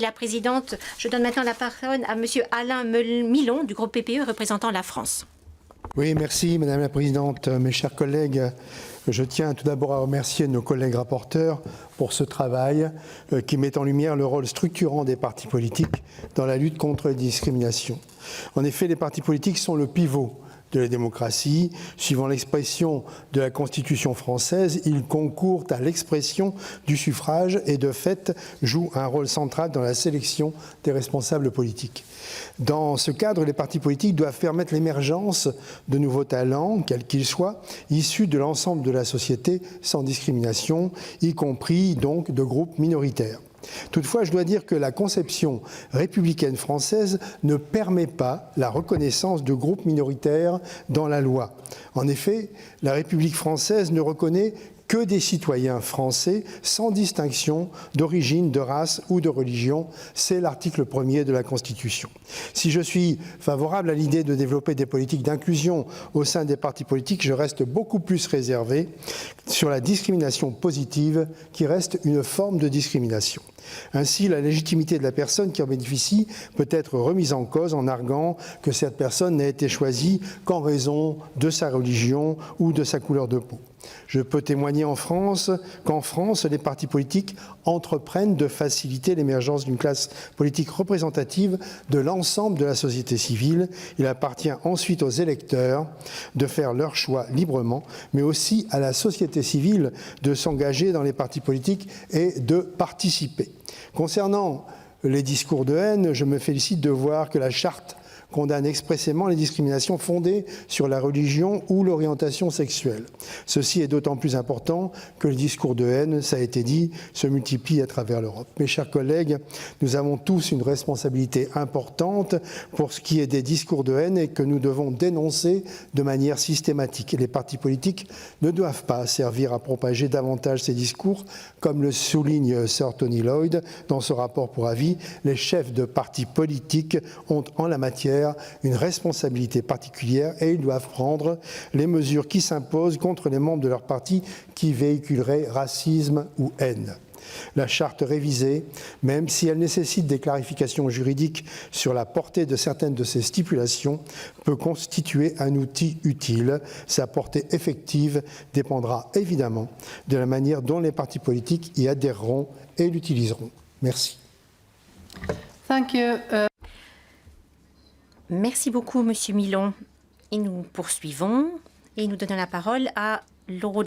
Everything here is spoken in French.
La présidente, je donne maintenant la parole à Monsieur Alain Milon du groupe PPE représentant la France. Oui, merci Madame la Présidente. Mes chers collègues, je tiens tout d'abord à remercier nos collègues rapporteurs pour ce travail qui met en lumière le rôle structurant des partis politiques dans la lutte contre les discriminations. En effet, les partis politiques sont le pivot de la démocratie. Suivant l'expression de la Constitution française, ils concourent à l'expression du suffrage et de fait jouent un rôle central dans la sélection des responsables politiques. Dans ce cadre, les partis politiques doivent permettre l'émergence de nouveaux talents, quels qu'ils soient, issus de l'ensemble de la société sans discrimination, y compris donc de groupes minoritaires. Toutefois, je dois dire que la conception républicaine française ne permet pas la reconnaissance de groupes minoritaires dans la loi. En effet, la République française ne reconnaît que des citoyens français sans distinction d'origine, de race ou de religion. C'est l'article 1er de la Constitution. Si je suis favorable à l'idée de développer des politiques d'inclusion au sein des partis politiques, je reste beaucoup plus réservé sur la discrimination positive qui reste une forme de discrimination. Ainsi, la légitimité de la personne qui en bénéficie peut être remise en cause en arguant que cette personne n'a été choisie qu'en raison de sa religion ou de sa couleur de peau. Je peux témoigner qu'en France, les partis politiques entreprennent de faciliter l'émergence d'une classe politique représentative de l'ensemble de la société civile. Il appartient ensuite aux électeurs de faire leur choix librement, mais aussi à la société civile de s'engager dans les partis politiques et de participer. Concernant les discours de haine, je me félicite de voir que la Charte condamne expressément les discriminations fondées sur la religion ou l'orientation sexuelle. Ceci est d'autant plus important que les discours de haine, ça a été dit, se multiplient à travers l'Europe. Mes chers collègues, nous avons tous une responsabilité importante pour ce qui est des discours de haine et que nous devons dénoncer de manière systématique. Les partis politiques ne doivent pas servir à propager davantage ces discours, comme le souligne Sir Tony Lloyd dans ce rapport pour avis. Les chefs de partis politiques ont en la matière une responsabilité particulière et ils doivent prendre les mesures qui s'imposent contre les membres de leur parti qui véhiculeraient racisme ou haine. La charte révisée, même si elle nécessite des clarifications juridiques sur la portée de certaines de ses stipulations, peut constituer un outil utile. Sa portée effective dépendra évidemment de la manière dont les partis politiques y adhéreront et l'utiliseront. Merci. Thank you. Merci beaucoup, Monsieur Milon. Et nous poursuivons et nous donnons la parole à Laurent